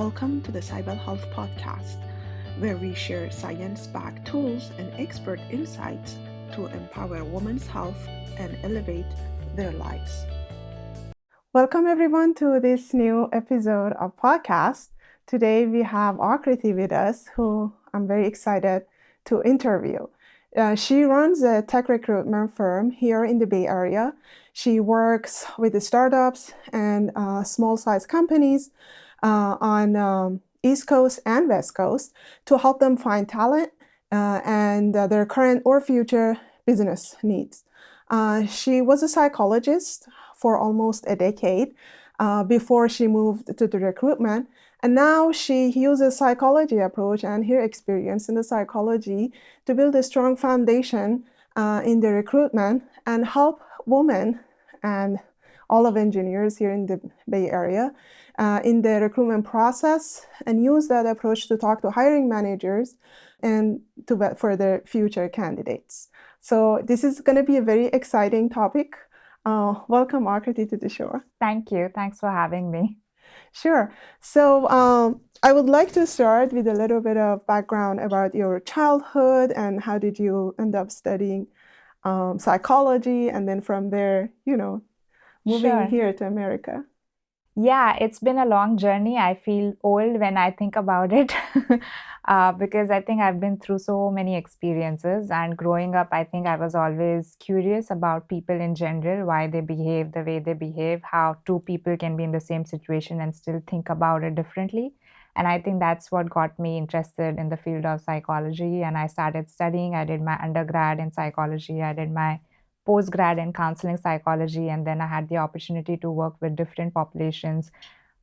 Welcome to the Cybele Health Podcast, where we share science-backed tools and expert insights to empower women's health and elevate their lives. Welcome everyone to this new episode of podcast. Today we have Aakriti with us, who I'm very excited to interview. She runs a tech recruitment firm here in the Bay Area. She works with the startups and small-sized companies on East Coast and West Coast to help them find talent and their current or future business needs. She was a psychologist for almost a decade before she moved to the recruitment. And now she uses psychology approach and her experience in the psychology to build a strong foundation in the recruitment and help women and all of engineers here in the Bay Area in the recruitment process, and use that approach to talk to hiring managers and to vet for their future candidates. So this is going to be a very exciting topic. Welcome, Aakriti, to the show. Thank you. Thanks for having me. Sure. So I would like to start with a little bit of background about your childhood and how did you end up studying psychology, and then from there, moving Sure. here to America. Yeah, it's been a long journey. I feel old when I think about it because I think I've been through so many experiences. And growing up, I think I was always curious about people in general, why they behave the way they behave, how two people can be in the same situation and still think about it differently. And I think that's what got me interested in the field of psychology. And I started studying. I did my undergrad in psychology. I did my postgrad in counseling psychology, and then I had the opportunity to work with different populations.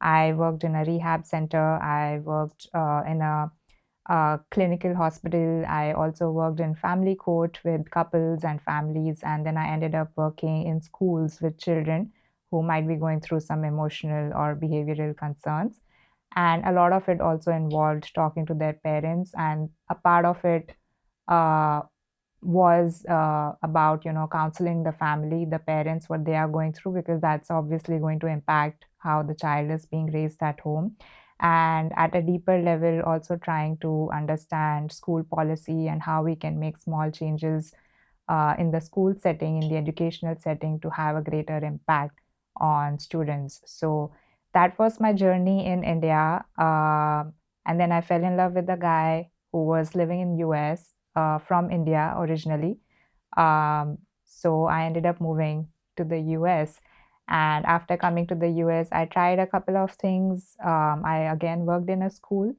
I worked in a rehab center. I worked in a clinical hospital. I also worked in family court with couples and families, and then I ended up working in schools with children who might be going through some emotional or behavioral concerns. And a lot of it also involved talking to their parents, and a part of it uh, was about counseling the family, the parents, what they are going through, because that's obviously going to impact how the child is being raised at home. And at a deeper level, also trying to understand school policy and how we can make small changes in the school setting, in the educational setting, to have a greater impact on students. So that was my journey in India. And then I fell in love with a guy who was living in US, from India originally. So I ended up moving to the US. And after coming to the US, I tried a couple of things. I again worked in a school,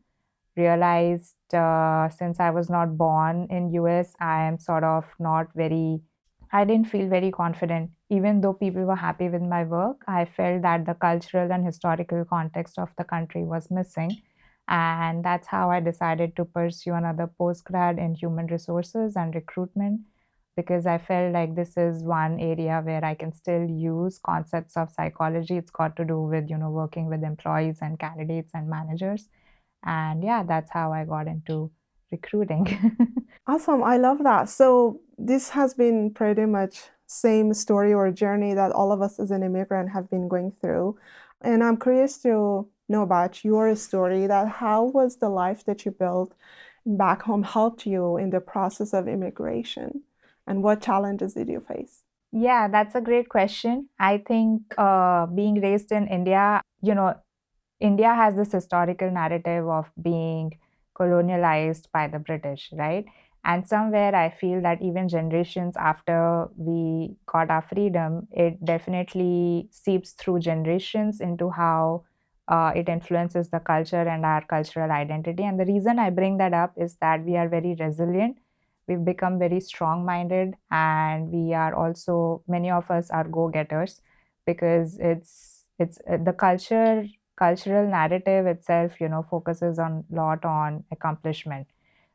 realized since I was not born in US, I am sort of not very, I didn't feel very confident. Even though people were happy with my work, I felt that the cultural and historical context of the country was missing. And that's how I decided to pursue another postgrad in human resources and recruitment, because I felt like this is one area where I can still use concepts of psychology. It's got to do with, working with employees and candidates and managers. And yeah, that's how I got into recruiting. Awesome. I love that. So this has been pretty much same story or journey that all of us as an immigrant have been going through. And I'm curious to know about your story, that how was the life that you built back home helped you in the process of immigration, and what challenges did you face? Yeah, that's a great question. I think being raised in India, India has this historical narrative of being colonialized by the British, right? And somewhere I feel that even generations after we got our freedom, it definitely seeps through generations into how it influences the culture and our cultural identity. And the reason I bring that up is that we are very resilient. We've become very strong minded, and we are also, many of us are go getters, because it's the cultural narrative itself, focuses on lot on accomplishment.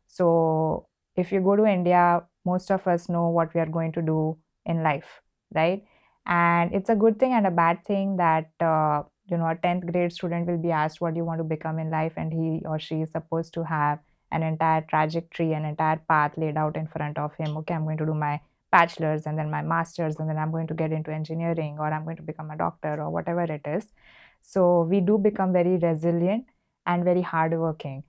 So if you go to India, most of us know what we are going to do in life, right? And it's a good thing and a bad thing that a 10th grade student will be asked what do you want to become in life, and he or she is supposed to have an entire trajectory, an entire path laid out in front of him. Okay, I'm going to do my bachelor's and then my master's, and then I'm going to get into engineering, or I'm going to become a doctor, or whatever it is. So we do become very resilient. and very hardworking.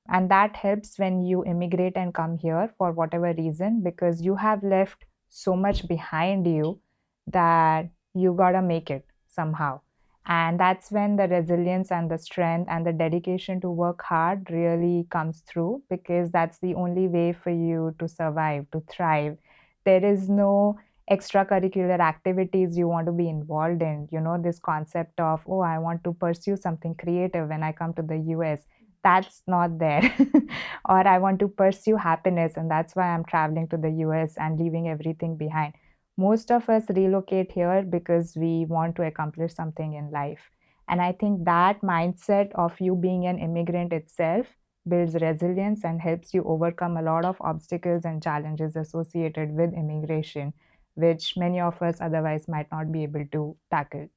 And that helps when you immigrate and come here for whatever reason, because you have left so much behind you that you gotta make it somehow. And that's when the resilience and the strength and the dedication to work hard really comes through, because that's the only way for you to survive, to thrive. There is no extracurricular activities you want to be involved in. This concept of, oh, I want to pursue something creative when I come to the US. That's not there. Or I want to pursue happiness, and that's why I'm traveling to the US and leaving everything behind. Most of us relocate here because we want to accomplish something in life. And I think that mindset of you being an immigrant itself builds resilience and helps you overcome a lot of obstacles and challenges associated with immigration, which many of us otherwise might not be able to tackle.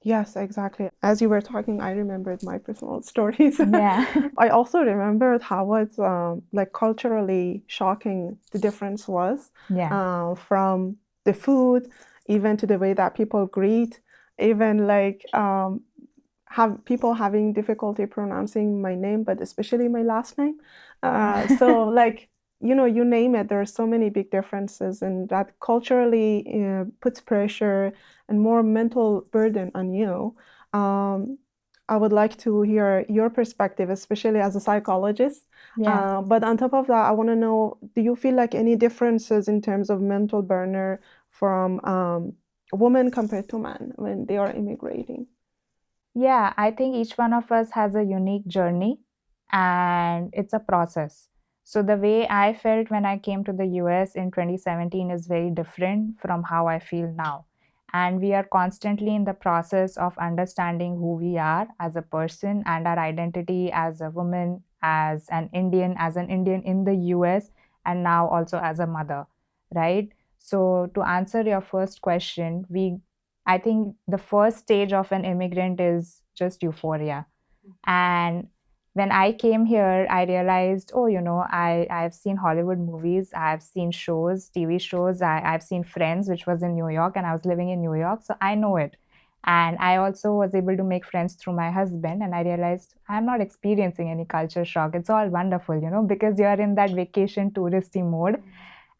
Yes, exactly. As you were talking, I remembered my personal stories. Yeah. I also remembered how it's like culturally shocking the difference was Yeah. from the food, even to the way that people greet, even like have people having difficulty pronouncing my name, but especially my last name. So like, you name it, there are so many big differences, and that culturally puts pressure and more mental burden on you. I would like to hear your perspective, especially as a psychologist. Yeah. But on top of that, I want to know, do you feel like any differences in terms of mental burner from women compared to men when they are immigrating? Yeah, I think each one of us has a unique journey and it's a process. So, the way I felt when I came to the US in 2017 is very different from how I feel now. And we are constantly in the process of understanding who we are as a person and our identity as a woman, as an Indian in the US, and now also as a mother, right? So, to answer your first question, I think the first stage of an immigrant is just euphoria. And when I came here, I realized, oh, I've seen Hollywood movies, I've seen shows, TV shows, I've seen Friends, which was in New York, and I was living in New York, so I know it. And I also was able to make friends through my husband, and I realized I'm not experiencing any culture shock. It's all wonderful, because you're in that vacation touristy mode.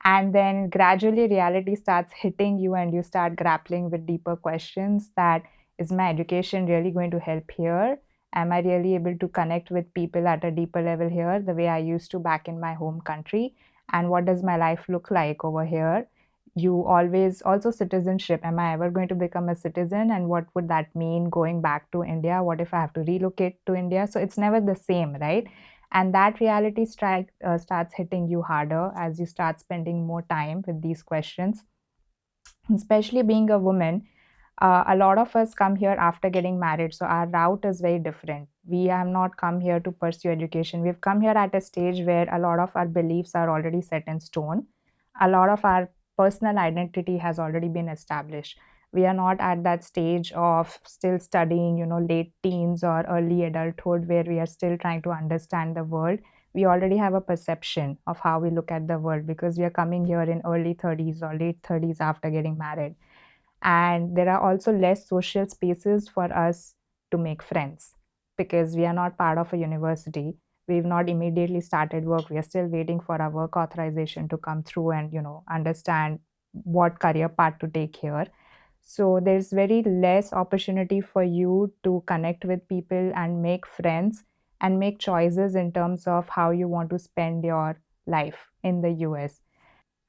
And then gradually reality starts hitting you and you start grappling with deeper questions that, is my education really going to help here? Am I really able to connect with people at a deeper level here the way I used to back in my home country? And what does my life look like over here? You always also citizenship. Am I ever going to become a citizen? And what would that mean going back to India? What if I have to relocate to India? So it's never the same, right? And that reality starts hitting you harder as you start spending more time with these questions. Especially being a woman, a lot of us come here after getting married, so our route is very different. We have not come here to pursue education. We've come here at a stage where a lot of our beliefs are already set in stone. A lot of our personal identity has already been established. We are not at that stage of still studying, late teens or early adulthood, where we are still trying to understand the world. We already have a perception of how we look at the world because we are coming here in early 30s or late 30s after getting married. And there are also less social spaces for us to make friends because we are not part of a university. We've not immediately started work. We are still waiting for our work authorization to come through and, understand what career path to take here. So there's very less opportunity for you to connect with people and make friends and make choices in terms of how you want to spend your life in the US.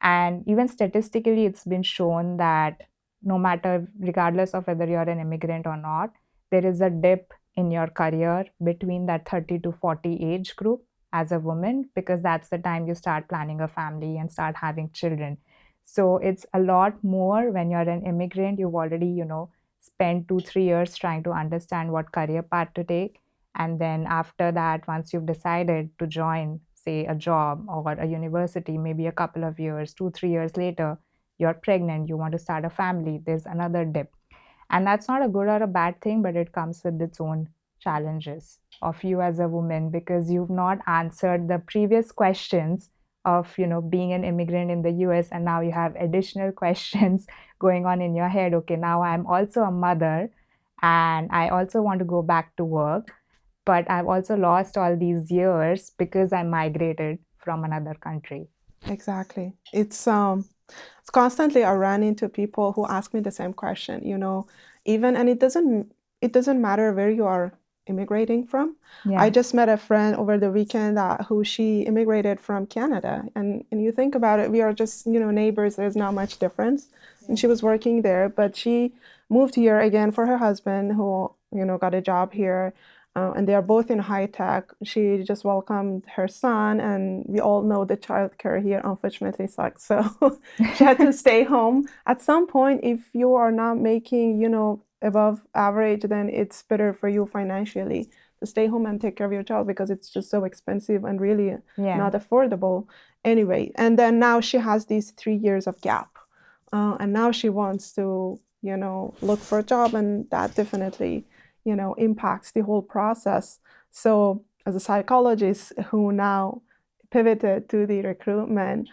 And even statistically, it's been shown that no matter, regardless of whether you're an immigrant or not, there is a dip in your career between that 30 to 40 age group as a woman, because that's the time you start planning a family and start having children. So it's a lot more when you're an immigrant. You've already, spent 2, 3 years trying to understand what career path to take. And then after that, once you've decided to join, say, a job or a university, maybe a couple of years, 2, 3 years later, you're pregnant, you want to start a family, there's another dip. And that's not a good or a bad thing, but it comes with its own challenges of you as a woman, because you've not answered the previous questions of, being an immigrant in the US, and now you have additional questions going on in your head. Okay, now I'm also a mother and I also want to go back to work. but I've also lost all these years because I migrated from another country. Exactly. It's constantly I run into people who ask me the same question, even and it doesn't matter where you are immigrating from. I Yeah. just met a friend over the weekend who she immigrated from Canada, and you think about it, we are just, neighbors, there's not much difference. And she was working there, but she moved here again for her husband who, got a job here. And they are both in high tech. She just welcomed her son, and we all know the childcare here unfortunately sucks. So she had to stay home. At some point, if you are not making, above average, then it's better for you financially to stay home and take care of your child because it's just so expensive and really Yeah. not affordable. Anyway, and then now she has these 3 years of gap. And now she wants to, look for a job, and that definitely impacts the whole process. So, as a psychologist who now pivoted to the recruitment,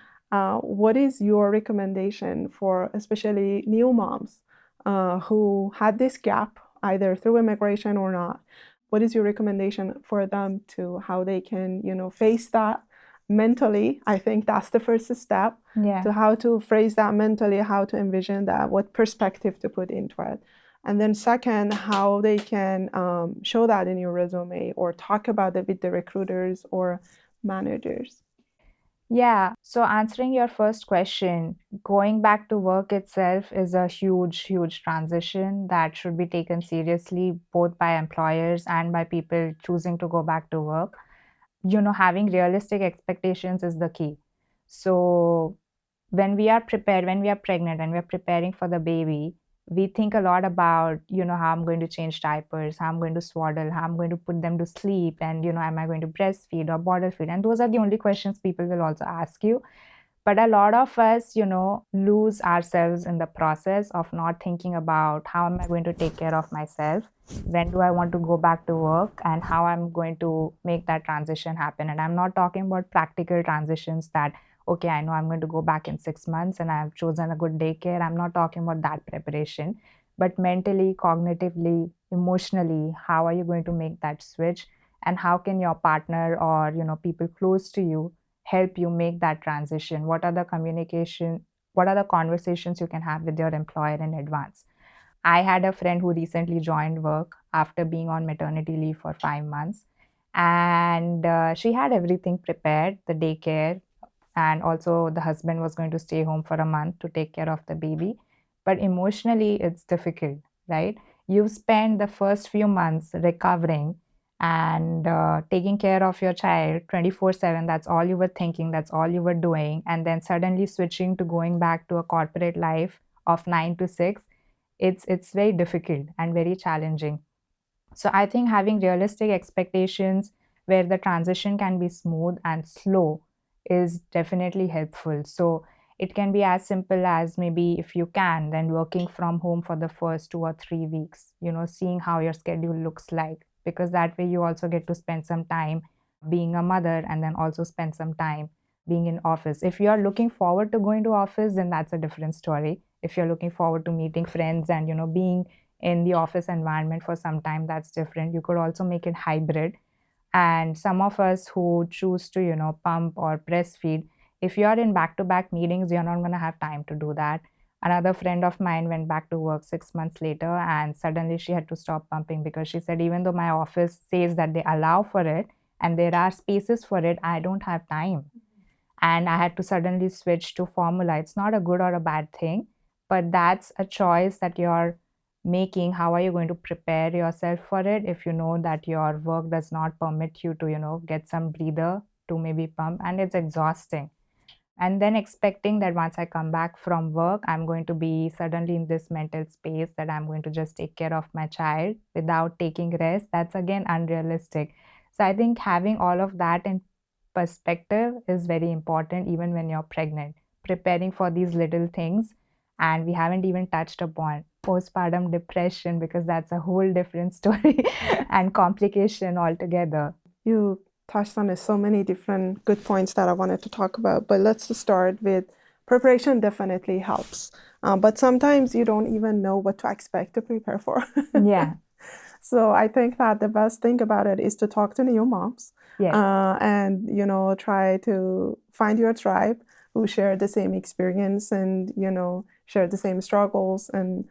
what is your recommendation for especially new moms who had this gap either through immigration or not? What is your recommendation for them to how they can, face that mentally? I think that's the first step Yeah. to how to phrase that mentally, how to envision that, what perspective to put into it. And then second, how they can show that in your resume or talk about it with the recruiters or managers. Yeah. So answering your first question, going back to work itself is a huge, huge transition that should be taken seriously both by employers and by people choosing to go back to work. Having realistic expectations is the key. So when we are prepared, when we are pregnant and we are preparing for the baby, we think a lot about, how I'm going to change diapers, how I'm going to swaddle, how I'm going to put them to sleep, and, am I going to breastfeed or bottle feed? And those are the only questions people will also ask you. But a lot of us, lose ourselves in the process of not thinking about how am I going to take care of myself? When do I want to go back to work? And how I'm going to make that transition happen? And I'm not talking about practical transitions that, okay, I know I'm going to go back in 6 months and I've chosen a good daycare. I'm not talking about that preparation, but mentally, cognitively, emotionally, how are you going to make that switch? And how can your partner or, people close to you help you make that transition? What are the conversations you can have with your employer in advance? I had a friend who recently joined work after being on maternity leave for 5 months, and she had everything prepared, the daycare, and also the husband was going to stay home for a month to take care of the baby. But emotionally it's difficult, right? You spend the first few months recovering and taking care of your child 24/7. That's all you were thinking, that's all you were doing, and then suddenly switching to going back to a corporate life of 9 to 6, it's very difficult and very challenging. So I think having realistic expectations where the transition can be smooth and slow is definitely helpful. So it can be as simple as, maybe if you can, then working from home for the first 2 or 3 weeks, seeing how your schedule looks like, because that way you also get to spend some time being a mother and then also spend some time being in office. If you are looking forward to going to office, then that's a different story. If you're looking forward to meeting friends and, being in the office environment for some time, that's different. You could also make it hybrid. And some of us who choose to, pump or breastfeed, if you're in back-to-back meetings, you're not going to have time to do that. Another friend of mine went back to work 6 months later, and suddenly she had to stop pumping because she said, even though my office says that they allow for it and there are spaces for it, I don't have time. And I had to suddenly switch to formula. It's not a good or a bad thing, but that's a choice that you're making. How are you going to prepare yourself for it if you know that your work does not permit you to, get some breather to maybe pump, and it's exhausting. And then expecting that once I come back from work, I'm going to be suddenly in this mental space that I'm going to just take care of my child without taking rest, that's again unrealistic. So I think having all of that in perspective is very important, even when you're pregnant, preparing for these little things. And we haven't even touched upon postpartum depression, because that's a whole different story and complication altogether. You touched on so many different good points that I wanted to talk about, but let's just start with preparation definitely helps. But sometimes you don't even know what to expect to prepare for. Yeah. So I think that the best thing about it is to talk to new moms, Yes. and try to find your tribe who share the same experience and share the same struggles, and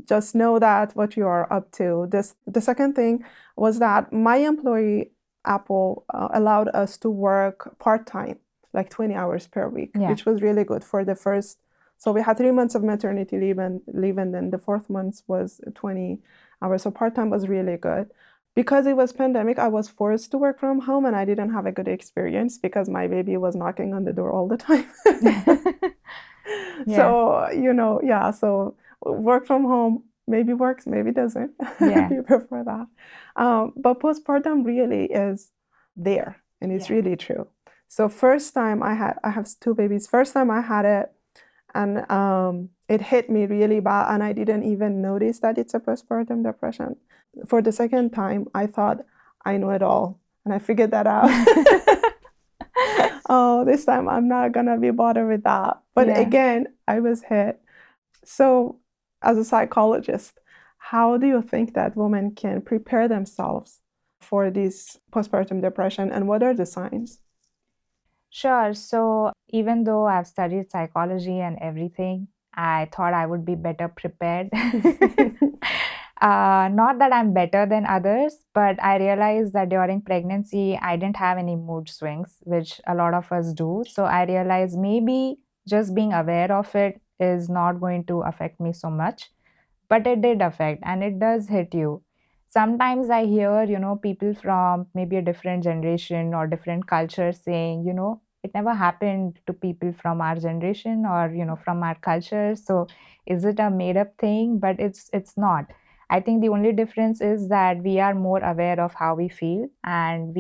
just know that what you are up to. The second thing was that my employee Apple allowed us to work part-time, like 20 hours per week, Yeah. which was really good for the first. So we had 3 months of maternity leave, and then the fourth month was 20 hours. So part-time was really good. Because it was pandemic, I was forced to work from home, and I didn't have a good experience because my baby was knocking on the door all the time. Yeah. So, yeah, so work from home maybe works, maybe doesn't. Yeah. We prefer that. But postpartum really is there, and it's Yeah. really true. So first time I have two babies. First time I had it, and it hit me really bad, and I didn't even notice that it's a postpartum depression. For the second time, I thought I know it all, and I figured that out. Oh, this time I'm not gonna be bothered with that. But Yeah. again, I was hit. So, as a psychologist, how do you think that women can prepare themselves for this postpartum depression, and what are the signs? Sure. So even though I've studied psychology and everything, I thought I would be better prepared. Not that I'm better than others, but I realized that during pregnancy, I didn't have any mood swings, which a lot of us do. So I realized maybe just being aware of it is not going to affect me so much, but it did affect, and it does hit you. Sometimes I hear, people from maybe a different generation or different culture saying, it never happened to people from our generation or, from our culture. So is it a made up thing? But it's not. I think the only difference is that we are more aware of how we feel, and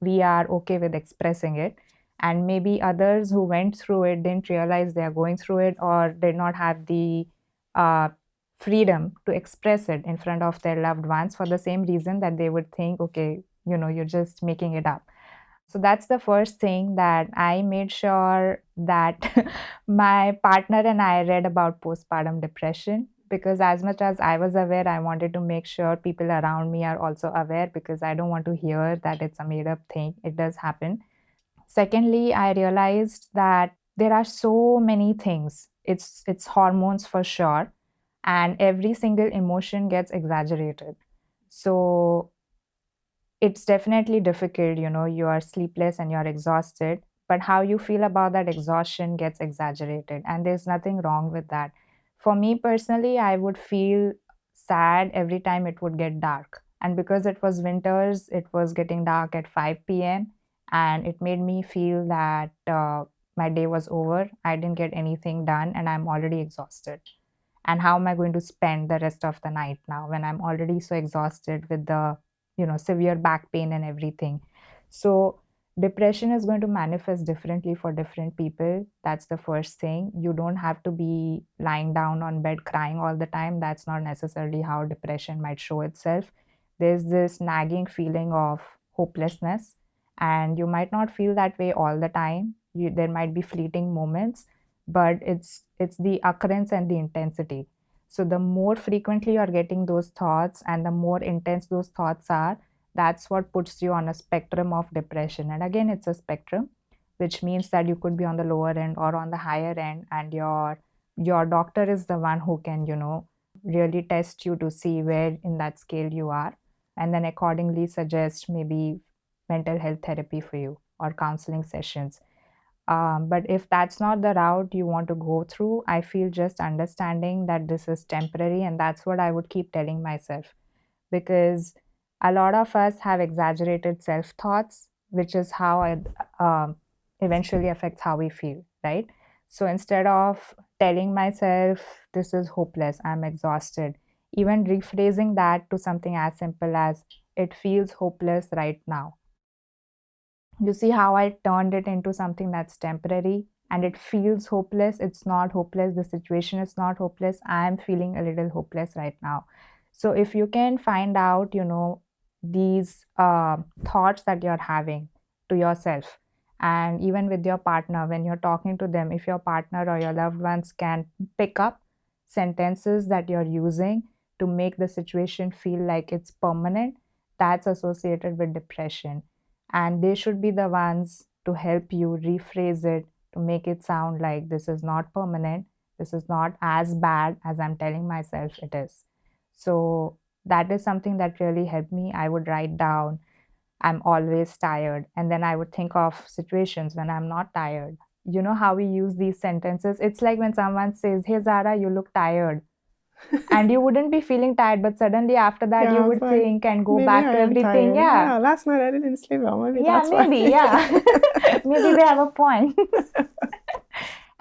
we are okay with expressing it. And maybe others who went through it didn't realize they are going through it, or did not have the uh, freedom to express it in front of their loved ones, for the same reason that they would think, okay, you're just making it up. So that's the first thing, that I made sure that my partner and I read about postpartum depression, because as much as I was aware, I wanted to make sure people around me are also aware, because I don't want to hear that it's a made up thing. It does happen. Secondly, I realized that there are so many things. It's hormones for sure, and every single emotion gets exaggerated. So it's definitely difficult, you are sleepless and you're exhausted, but how you feel about that exhaustion gets exaggerated, and there's nothing wrong with that. For me personally, I would feel sad every time it would get dark, and because it was winters, it was getting dark at 5 p.m., and it made me feel that my day was over, I didn't get anything done, and I'm already exhausted. And how am I going to spend the rest of the night now when I'm already so exhausted with the severe back pain and everything? So depression is going to manifest differently for different people. That's the first thing. You don't have to be lying down on bed crying all the time. That's not necessarily how depression might show itself. There's this nagging feeling of hopelessness, and you might not feel that way all the time. There might be fleeting moments, but it's the occurrence and the intensity. So the more frequently you're getting those thoughts and the more intense those thoughts are, that's what puts you on a spectrum of depression. And again, it's a spectrum, which means that you could be on the lower end or on the higher end, and your doctor is the one who can really test you to see where in that scale you are, and then accordingly suggest maybe mental health therapy for you or counseling sessions. But if that's not the route you want to go through, I feel just understanding that this is temporary, and that's what I would keep telling myself, because a lot of us have exaggerated self thoughts, which is how it eventually affects how we feel, right? So instead of telling myself, this is hopeless, I'm exhausted, even rephrasing that to something as simple as, it feels hopeless right now. You see how I turned it into something that's temporary, and it feels hopeless. It's not hopeless. The situation is not hopeless. I'm feeling a little hopeless right now. So if you can find out, these thoughts that you're having to yourself, and even with your partner, when you're talking to them, if your partner or your loved ones can pick up sentences that you're using, to make the situation feel like it's permanent, that's associated with depression. And they should be the ones to help you rephrase it to make it sound like this is not permanent, this is not as bad as I'm telling myself it is. So that is something that really helped me. I would write down, I'm always tired. And then I would think of situations when I'm not tired. You know how we use these sentences? It's like when someone says, "Hey, Zara, you look tired." And you wouldn't be feeling tired, but suddenly after that, you Yeah, it's would like, think and go maybe back I to am everything. tired. Yeah. Yeah, last night I didn't sleep well. Maybe Yeah, that's maybe. why. Yeah. Maybe they have a point.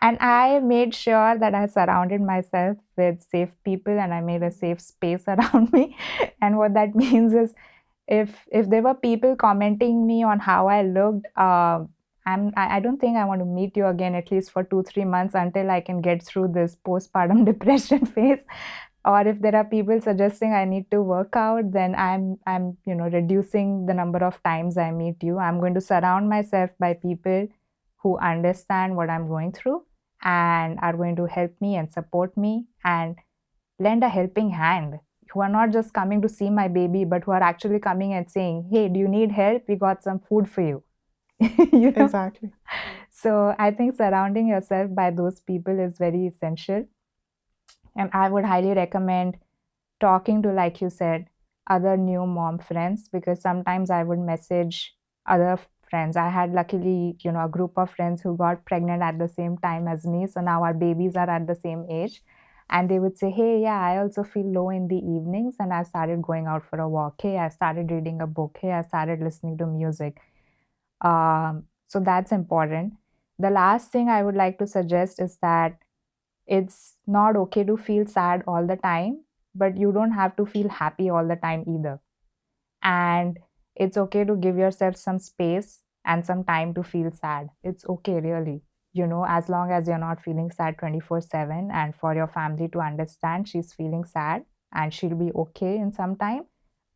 And I made sure that I surrounded myself with safe people and I made a safe space around me. And what that means is if there were people commenting me on how I looked, I don't think I want to meet you again at least for 2-3 months until I can get through this postpartum depression phase. Or if there are people suggesting I need to work out, then I'm reducing the number of times I meet you. I'm going to surround myself by people who understand what I'm going through and are going to help me and support me and lend a helping hand, who are not just coming to see my baby, but who are actually coming and saying, "Hey, do you need help? We got some food for you." Exactly. So I think surrounding yourself by those people is very essential. And I would highly recommend talking to, like you said, other new mom friends, because sometimes I would message other friends. I had luckily, a group of friends who got pregnant at the same time as me. So now our babies are at the same age. And they would say, "Hey, yeah, I also feel low in the evenings and I started going out for a walk. Hey, I started reading a book. Hey, I started listening to music." So that's important. The last thing I would like to suggest is that it's not okay to feel sad all the time, but you don't have to feel happy all the time either. And it's okay to give yourself some space and some time to feel sad. It's okay, really. As long as you're not feeling sad 24/7, and for your family to understand she's feeling sad and she'll be okay in some time,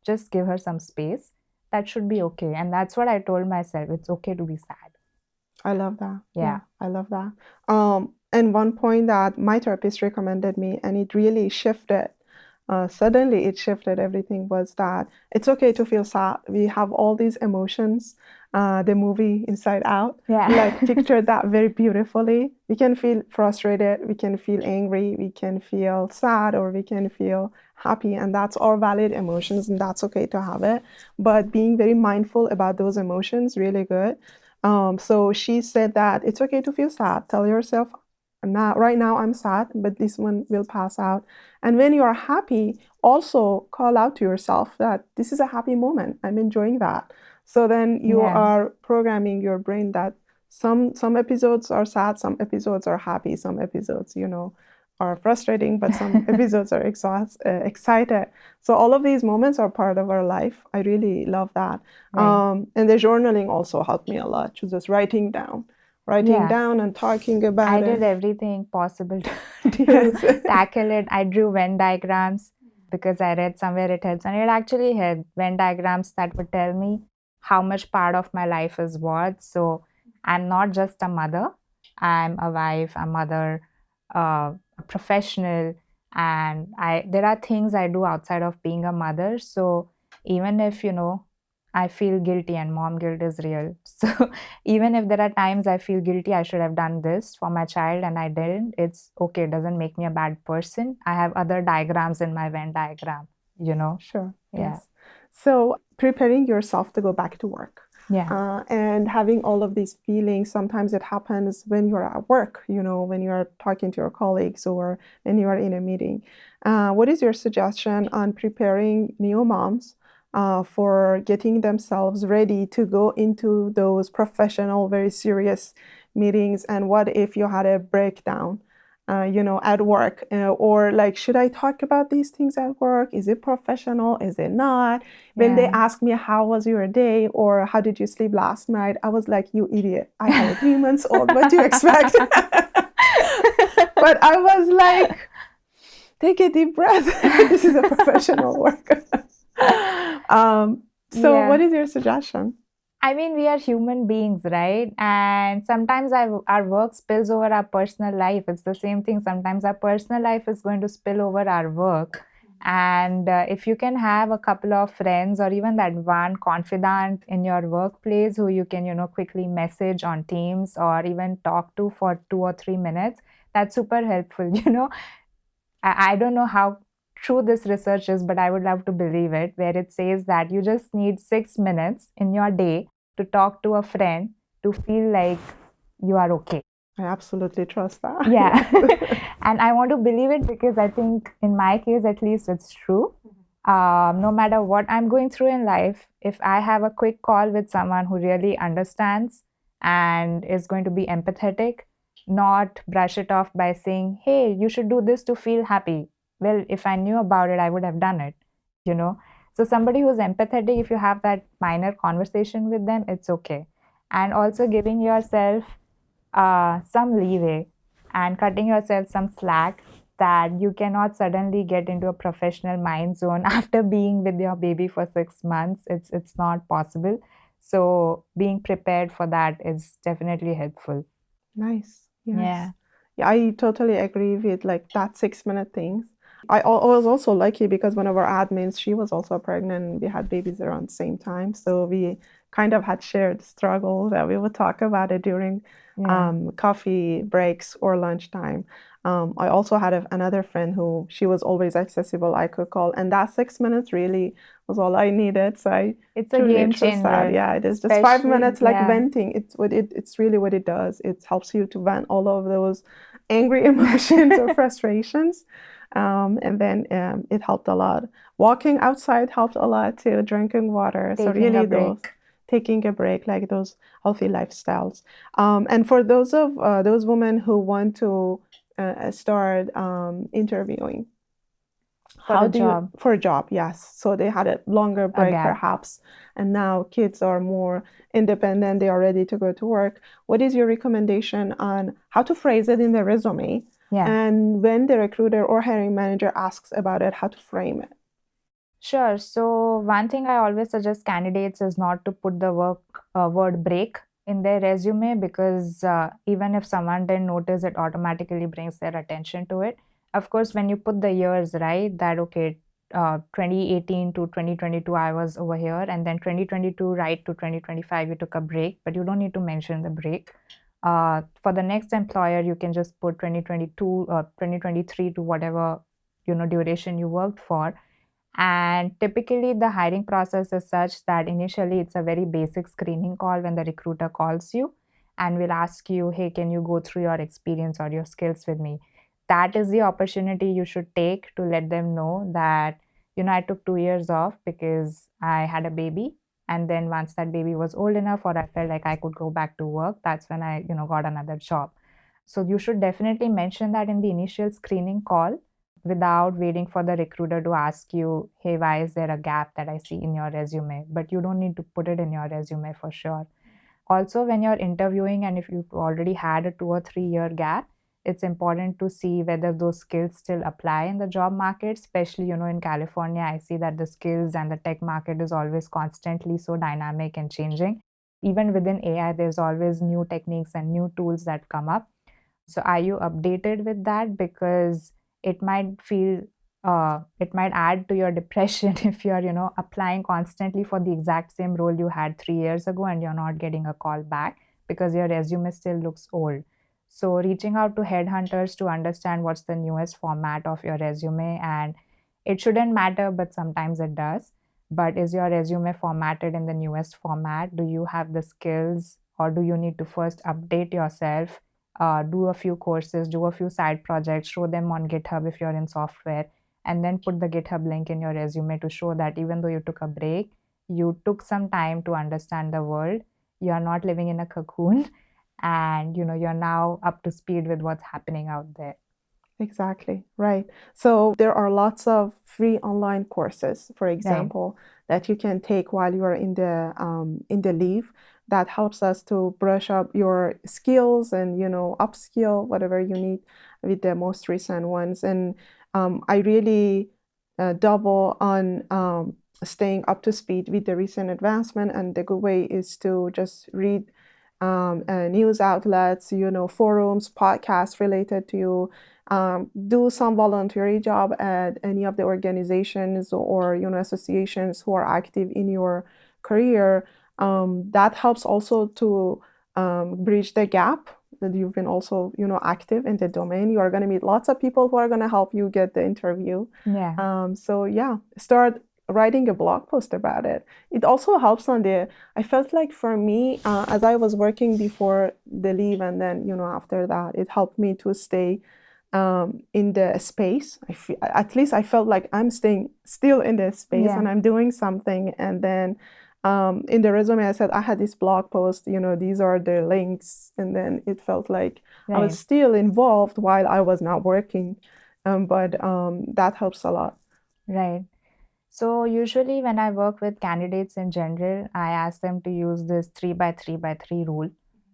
just give her some space. That should be okay. And that's what I told myself. It's okay to be sad. I love that. Yeah. I love that. And one point that my therapist recommended me, and it really shifted, suddenly it shifted everything, was that it's okay to feel sad. We have all these emotions. The movie Inside Out, Yeah. pictured that very beautifully. We can feel frustrated, we can feel angry, we can feel sad, or we can feel happy, and that's all valid emotions, and that's okay to have it. But being very mindful about those emotions, really good. So she said that it's okay to feel sad. Tell yourself, right now I'm sad, but this one will pass out. And when you are happy, also call out to yourself that this is a happy moment. I'm enjoying that. So then you are programming your brain that some episodes are sad, some episodes are happy, some episodes, are frustrating, but some episodes are excited. So all of these moments are part of our life. I really love that. Right. And the journaling also helped me a lot, to just writing down and talking about I it. did everything possible to tackle it. I drew Venn diagrams because I read somewhere it helps. And it actually had Venn diagrams that would tell me how much part of my life is what. So I'm not just a mother. I'm a wife, a mother, a professional. And there are things I do outside of being a mother. So even if, I feel guilty, and mom guilt is real. So even if there are times I feel guilty, I should have done this for my child and I didn't, it's okay. It doesn't make me a bad person. I have other diagrams in my Venn diagram, Sure. Yeah. Yes. So preparing yourself to go back to work. Yeah. And having all of these feelings, sometimes it happens when you're at work, when you're talking to your colleagues or when you are in a meeting. What is your suggestion on preparing new moms for getting themselves ready to go into those professional, very serious meetings? And what if you had a breakdown, at work? Or should I talk about these things at work? Is it professional? Is it not? When they ask me, how was your day? Or how did you sleep last night? I was like, you idiot. I have a 3 months old. What do you expect? But I was like, take a deep breath. This is a professional work. What is your suggestion? I mean, we are human beings, right? And sometimes our work spills over our personal life. It's the same thing. Sometimes our personal life is going to spill over our work. And if you can have a couple of friends or even that one confidant in your workplace who you can, quickly message on Teams or even talk to for 2 or 3 minutes, that's super helpful. I don't know how true this research is, but I would love to believe it, where it says that you just need 6 minutes in your day to talk to a friend to feel like you are okay. I absolutely trust that. Yeah. Yes. And I want to believe it because I think in my case, at least, it's true. No matter what I'm going through in life, if I have a quick call with someone who really understands and is going to be empathetic, not brush it off by saying, hey, you should do this to feel happy. Well, if I knew about it, I would have done it, you know? So, somebody who's empathetic, if you have that minor conversation with them, it's okay. And also giving yourself some leeway and cutting yourself some slack that you cannot suddenly get into a professional mind zone after being with your baby for 6 months. It's not possible. So being prepared for that is definitely helpful. Nice. Yes. Yeah. Yeah, I totally agree with like that 6 minute thing. I was also lucky because one of our admins, she was also pregnant. We had babies around the same time. So we kind of had shared struggles that we would talk about it during Yeah. coffee breaks or lunchtime. I also had another friend who she was always accessible. I could call, and that 6 minutes really was all I needed. So I It's a truly game trust that. changer. Yeah, it is just 5 minutes, like Yeah. venting. It's really what it does. It helps you to vent all of those angry emotions or frustrations. And then it helped a lot. Walking outside helped a lot too, drinking water. So Taking a really those break. taking a break, like those healthy lifestyles. And for those women who want to start interviewing, For how the do you job. for a job? Yes. So they had a longer A break gap. perhaps, and now kids are more independent. They are ready to go to work. What is your recommendation on how to phrase it in the resume? Yeah. And when the recruiter or hiring manager asks about it, how to frame it? Sure. So one thing I always suggest candidates is not to put the word break in their resume, because even if someone didn't notice, it automatically brings their attention to it. Of course, when you put the years, right, that okay, 2018 to 2022 I was over here, and then 2022 right to 2025 you took a break, but you don't need to mention the break. For the next employer, you can just put 2022 or 2023 to whatever duration you worked for. And typically, the hiring process is such that initially it's a very basic screening call when the recruiter calls you and will ask you, hey, can you go through your experience or your skills with me? That is the opportunity you should take to let them know that, I took 2 years off because I had a baby. And then once that baby was old enough or I felt like I could go back to work, that's when I, got another job. So you should definitely mention that in the initial screening call without waiting for the recruiter to ask you, hey, why is there a gap that I see in your resume? But you don't need to put it in your resume for sure. Also, when you're interviewing and if you've already had a 2 or 3 year gap, it's important to see whether those skills still apply in the job market, especially, in California. I see that the skills and the tech market is always constantly so dynamic and changing. Even within AI, there's always new techniques and new tools that come up. So are you updated with that? Because it might it might add to your depression if you're, applying constantly for the exact same role you had 3 years ago and you're not getting a call back because your resume still looks old. So reaching out to headhunters to understand what's the newest format of your resume, and it shouldn't matter, but sometimes it does. But is your resume formatted in the newest format? Do you have the skills, or do you need to first update yourself? Do a few courses, do a few side projects, show them on GitHub if you're in software, and then put the GitHub link in your resume to show that even though you took a break, you took some time to understand the world. You are not living in a cocoon, and you're now up to speed with what's happening out there. Exactly, right. So there are lots of free online courses, for example, that you can take while you are in the leave. That helps us to brush up your skills and upskill whatever you need with the most recent ones. And I really double on staying up to speed with the recent advancement. And the good way is to just read news outlets, forums, podcasts related to you. Do some voluntary job at any of the organizations or associations who are active in your career. That helps also to bridge the gap that you've been also active in the domain. You are going to meet lots of people who are going to help you get the interview. Yeah. So yeah, start writing a blog post about it. It also helps I felt like for me, as I was working before the leave, and then after that, it helped me to stay in the space. At least I felt like I'm staying still in the space, and I'm doing something. And then in the resume, I said I had this blog post, these are the links. And then it felt like I was still involved while I was not working. But that helps a lot. Right. So usually when I work with candidates in general, I ask them to use this 3 by 3 by 3 rule,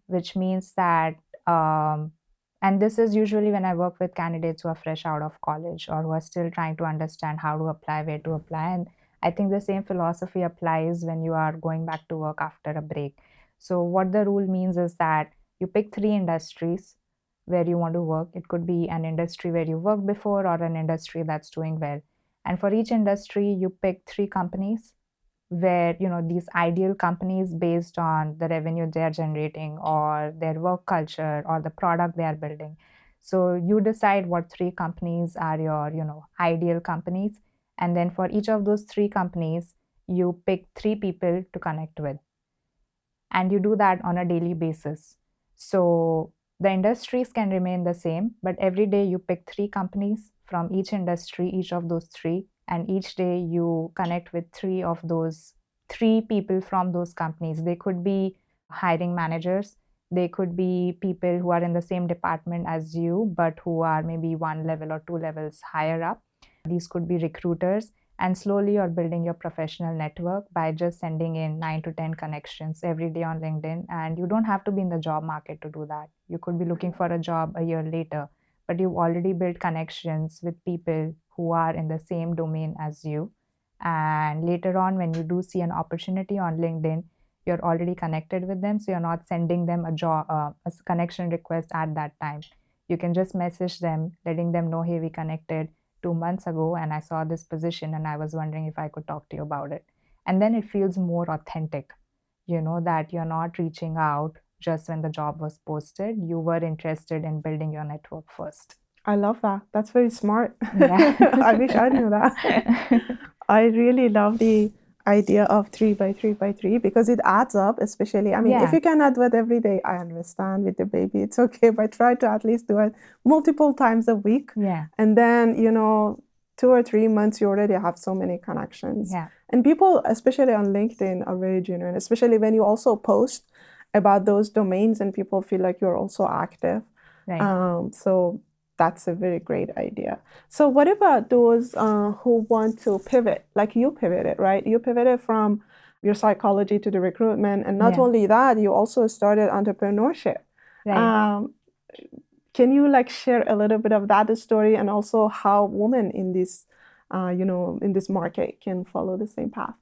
which means that, and this is usually when I work with candidates who are fresh out of college or who are still trying to understand how to apply, where to apply. And I think the same philosophy applies when you are going back to work after a break. So what the rule means is that you pick 3 industries where you want to work. It could be an industry where you worked before or an industry that's doing well. And for each industry, you pick 3 companies where, these ideal companies based on the revenue they're generating or their work culture or the product they are building. So you decide what 3 companies are your, ideal companies. And then for each of those 3 companies, you pick 3 people to connect with. And you do that on a daily basis. So the industries can remain the same, but every day you pick 3 companies from each industry, each of those 3, and each day you connect with 3 people from those companies. They could be hiring managers, they could be people who are in the same department as you, but who are maybe 1 level or 2 levels higher up. These could be recruiters. And slowly you're building your professional network by just sending in 9 to 10 connections every day on LinkedIn. And you don't have to be in the job market to do that. You could be looking for a job a year later, but you've already built connections with people who are in the same domain as you. And later on, when you do see an opportunity on LinkedIn, you're already connected with them. So you're not sending them a connection request at that time. You can just message them, letting them know, hey, we connected 2 months ago and I saw this position and I was wondering if I could talk to you about it. And then it feels more authentic, that you're not reaching out just when the job was posted. You were interested in building your network first. I love that. That's very smart. Yeah. I wish I knew that. I really love the idea of 3 by 3 by 3 because it adds up, especially, if you cannot do it every day, I understand with the baby, it's okay, but try to at least do it multiple times a week. Yeah. And then, 2 or 3 months, you already have so many connections. Yeah. And people, especially on LinkedIn, are very genuine, especially when you also post about those domains and people feel like you're also active. Right. So that's a very great idea. So what about those who want to pivot, like you pivoted, right? You pivoted from your psychology to the recruitment. And not only that, you also started entrepreneurship. Right. Can you share a little bit of that story and also how women in this, in this market can follow the same path?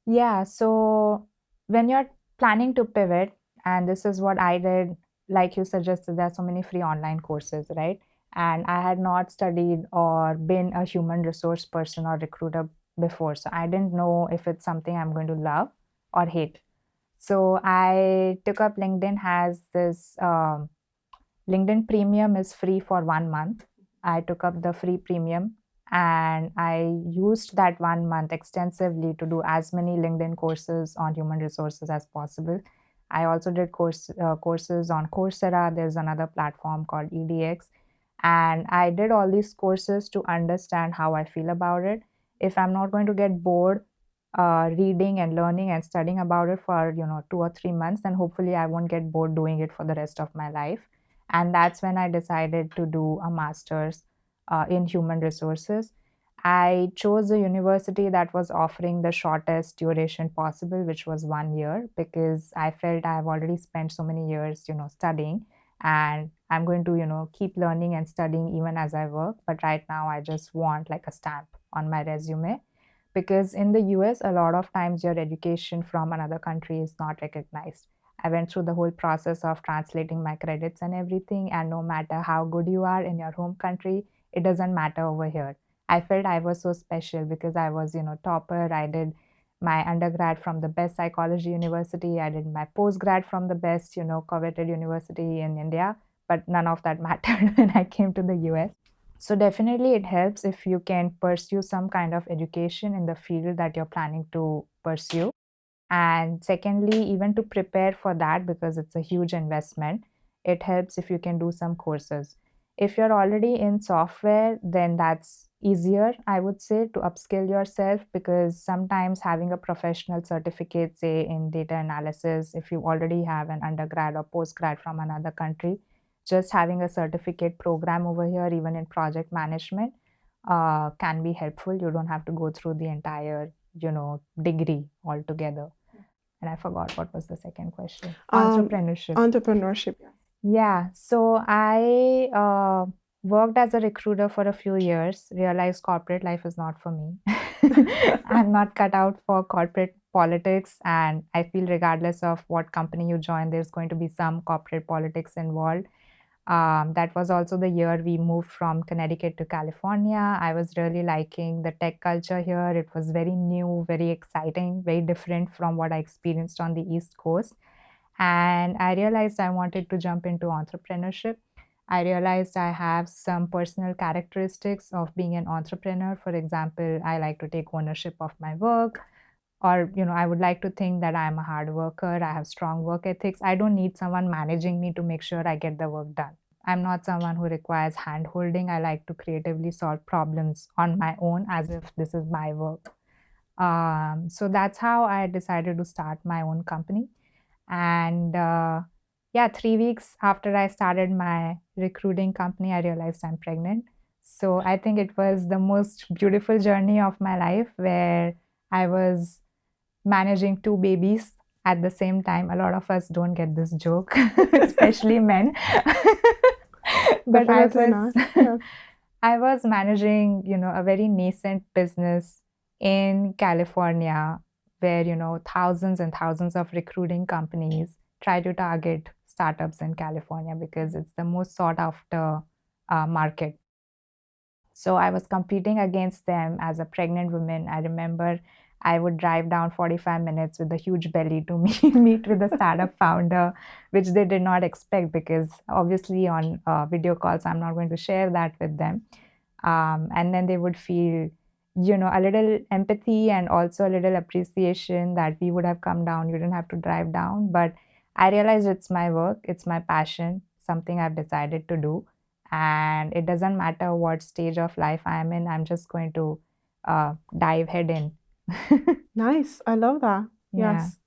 Yeah. So when you're planning to pivot, and this is what I did, like you suggested, there are so many free online courses, right? And I had not studied or been a human resource person or recruiter before. So I didn't know if it's something I'm going to love or hate. So I took up LinkedIn. Has this LinkedIn Premium is free for 1 month. I took up the free premium and I used that 1 month extensively to do as many LinkedIn courses on human resources as possible. I also did courses on Coursera. There's another platform called EDX. And I did all these courses to understand how I feel about it. If I'm not going to get bored reading and learning and studying about it for 2 or 3 months, then hopefully I won't get bored doing it for the rest of my life. And that's when I decided to do a master's in human resources. I chose a university that was offering the shortest duration possible, which was 1 year, because I felt I have already spent so many years, studying, and I'm going to, keep learning and studying even as I work. But right now, I just want like a stamp on my resume, because in the US, a lot of times your education from another country is not recognized. I went through the whole process of translating my credits and everything. And no matter how good you are in your home country, it doesn't matter over here. I felt I was so special because I was, topper. I did my undergrad from the best psychology university. I did my postgrad from the best, coveted university in India. But none of that mattered when I came to the US. So definitely it helps if you can pursue some kind of education in the field that you're planning to pursue. And secondly, even to prepare for that, because it's a huge investment, it helps if you can do some courses. If you're already in software, then that's easier, I would say, to upskill yourself, because sometimes having a professional certificate, say in data analysis, if you already have an undergrad or postgrad from another country, just having a certificate program over here, even in project management, can be helpful. You don't have to go through the entire, degree altogether. And I forgot what was the second question. Entrepreneurship. Entrepreneurship. Yeah. So I worked as a recruiter for a few years, realized corporate life is not for me. I'm not cut out for corporate politics. And I feel, regardless of what company you join, there's going to be some corporate politics involved. That was also the year we moved from Connecticut to California. I was really liking the tech culture here. It was very new, very exciting, very different from what I experienced on the East Coast. And I realized I wanted to jump into entrepreneurship. I realized I have some personal characteristics of being an entrepreneur. For example, I like to take ownership of my work, or I would like to think that I'm a hard worker. I have strong work ethics. I don't need someone managing me to make sure I get the work done. I'm not someone who requires hand holding. I like to creatively solve problems on my own as if this is my work. So that's how I decided to start my own company. And yeah, 3 weeks after I started my recruiting company, I realized I'm pregnant. So I think it was the most beautiful journey of my life, where I was managing two babies at the same time. A lot of us don't get this joke, especially men. But Definitely not. Yeah. I was managing, a very nascent business in California, where, thousands and thousands of recruiting companies try to target startups in California because it's the most sought after market. So I was competing against them as a pregnant woman. I remember I would drive down 45 minutes with a huge belly to meet with the startup founder, which they did not expect, because obviously on video calls, I'm not going to share that with them. And then they would feel, a little empathy and also a little appreciation that we would have come down. You didn't have to drive down. But I realized it's my work, it's my passion, something I've decided to do. And it doesn't matter what stage of life I'm in, I'm just going to dive head in. Nice. I love that. Yeah. Yes.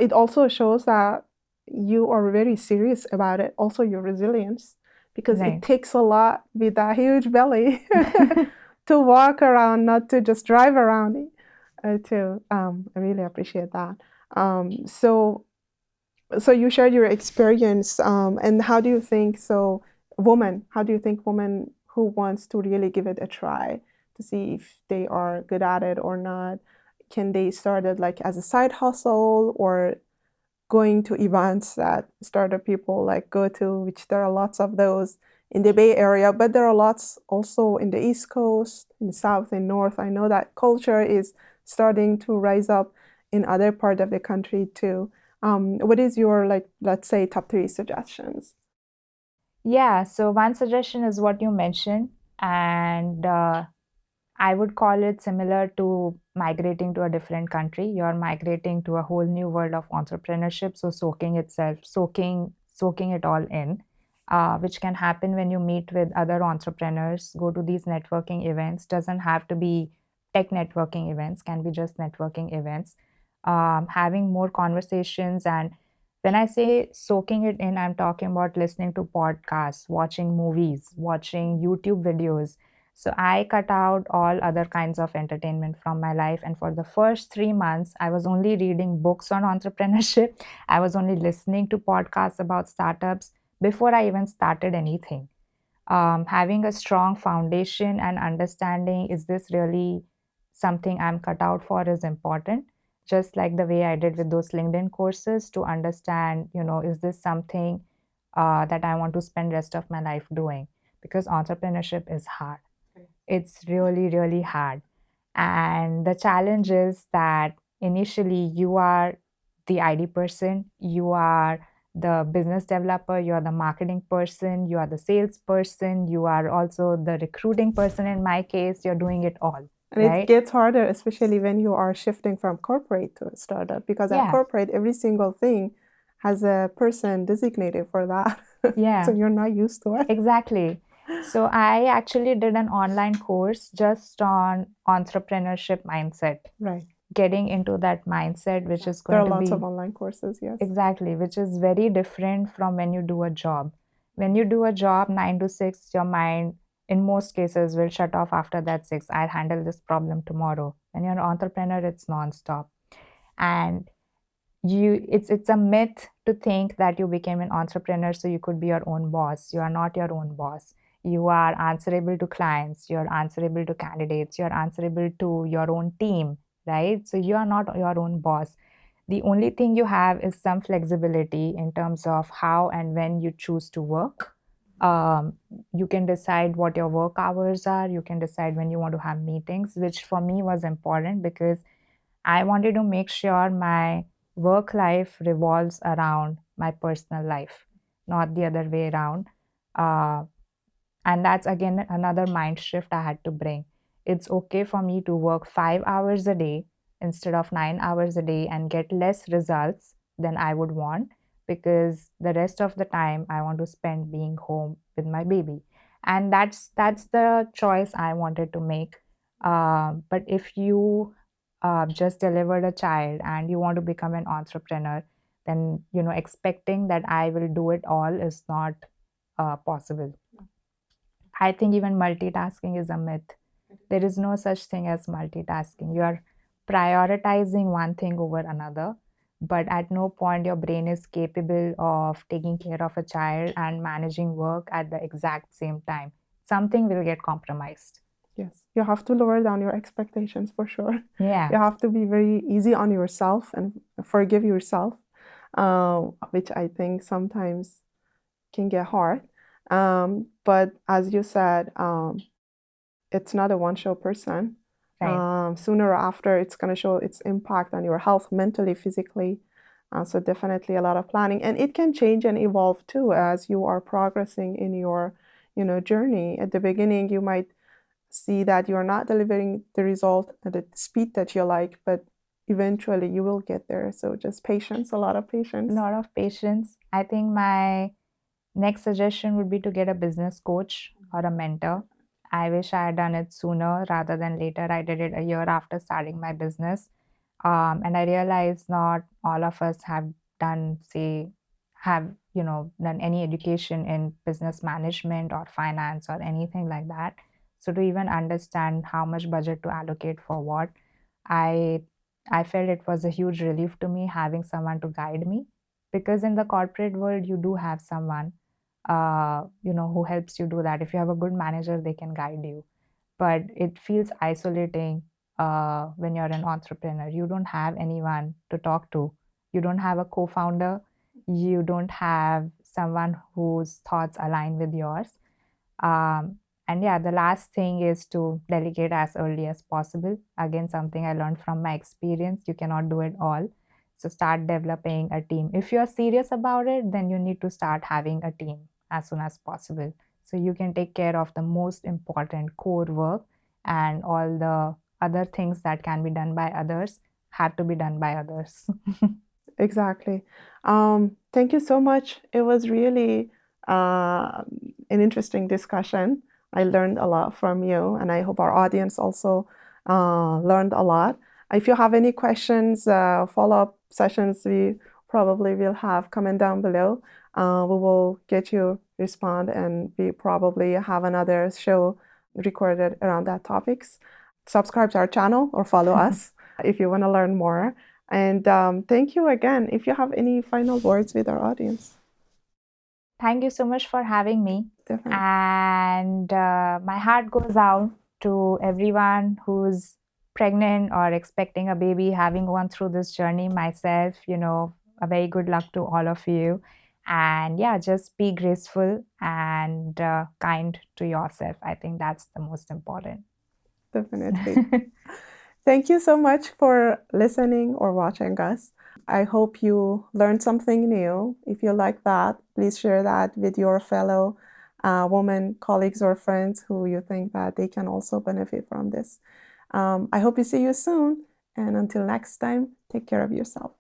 It also shows that you are very serious about it. Also, your resilience, because Right. it takes a lot with that huge belly to walk around, not to just drive around. Too. I really appreciate that. So you shared your experience, and how do you think how do you think women who wants to really give it a try to see if they are good at it or not, can they start it like as a side hustle, or going to events that startup people like go to, which there are lots of those in the Bay Area, but there are lots also in the East Coast, in the South and North. I know that culture is starting to rise up in other part of the country too. What is your, like, let's say, top 3 suggestions? Yeah, so one suggestion is what you mentioned, and I would call it similar to migrating to a different country. You're migrating to a whole new world of entrepreneurship, so soaking it all in, which can happen when you meet with other entrepreneurs, go to these networking events. Doesn't have to be tech networking events, can be just networking events. Having more conversations, and when I say soaking it in, I'm talking about listening to podcasts, watching movies, watching YouTube videos. So I cut out all other kinds of entertainment from my life. And for the first 3 months, I was only reading books on entrepreneurship. I was only listening to podcasts about startups before I even started anything. Having a strong foundation and understanding, is this really something I'm cut out for, is important. just like the way I did with those LinkedIn courses, to understand, is this something that I want to spend rest of my life doing? Because entrepreneurship is hard. It's really, really hard. And the challenge is that initially you are the ID person, you are the business developer, you are the marketing person, you are the sales person, you are also the recruiting person. In my case, you're doing it all. And right? It gets harder, especially when you are shifting from corporate to a startup, because at corporate, every single thing has a person designated for that. Yeah. So you're not used to it. Exactly. So I actually did an online course just on entrepreneurship mindset. Right. Getting into that mindset, which is There going are to lots be of online courses, yes. exactly, which is very different from when you do a job. When you do a job 9 to 6, your mind in most cases will shut off after that 6. I'll handle this problem tomorrow. When you're an entrepreneur, it's nonstop. And it's a myth to think that you became an entrepreneur so you could be your own boss. You are not your own boss. You are answerable to clients, you're answerable to candidates, you're answerable to your own team, right? So you are not your own boss. The only thing you have is some flexibility in terms of how and when you choose to work. You can decide what your work hours are, you can decide when you want to have meetings, which for me was important because I wanted to make sure my work life revolves around my personal life, not the other way around. Uh, and that's again another mind shift I had to bring. It's okay for me to work 5 hours a day instead of 9 hours a day and get less results than I would want, because the rest of the time I want to spend being home with my baby. And that's the choice I wanted to make. But if you just delivered a child and you want to become an entrepreneur, then expecting that I will do it all is not possible. I think even multitasking is a myth. There is no such thing as multitasking. You are prioritizing one thing over another, but at no point your brain is capable of taking care of a child and managing work at the exact same time. Something will get compromised. Yes, you have to lower down your expectations for sure. Yeah. You have to be very easy on yourself and forgive yourself, which I think sometimes can get hard. But as you said, it's not a one-show person. Right. Sooner or after, it's going to show its impact on your health, mentally, physically. So definitely a lot of planning, and it can change and evolve too as you are progressing in your, journey. At the beginning, you might see that you're not delivering the result at the speed that you like, but eventually you will get there. So just patience, a lot of patience. A lot of patience. I think my next suggestion would be to get a business coach or a mentor. I wish I had done it sooner rather than later. I did it a year after starting my business. And I realized not all of us have done, done any education in business management or finance or anything like that. So to even understand how much budget to allocate for what, I I felt it was a huge relief to me having someone to guide me, because in the corporate world you do have someone who helps you do that. If you have a good manager, they can guide you. But it feels isolating when you're an entrepreneur. You don't have anyone to talk to. You don't have a co-founder. You don't have someone whose thoughts align with yours. And yeah, the last thing is to delegate as early as possible. Again, something I learned from my experience. You cannot do it all. So start developing a team. If you're serious about it, then you need to start having a team as soon as possible, so you can take care of the most important core work, and all the other things that can be done by others have to be done by others. Exactly. Thank you so much. It was really an interesting discussion. I learned a lot from you, and I hope our audience also learned a lot. If you have any questions, follow-up sessions, we probably will have, comment down below. We will get you respond, and we probably have another show recorded around that topics. Subscribe to our channel or follow us if you want to learn more. And thank you again. If you have any final words with our audience. Thank you so much for having me. Definitely. And my heart goes out to everyone who's pregnant or expecting a baby, having gone through this journey myself, a very good luck to all of you. And yeah, just be graceful and kind to yourself. I think that's the most important. Definitely. Thank you so much for listening or watching us. I hope you learned something new. If you like that, please share that with your fellow women, colleagues, or friends who you think that they can also benefit from this. I hope to see you soon. And until next time, take care of yourself.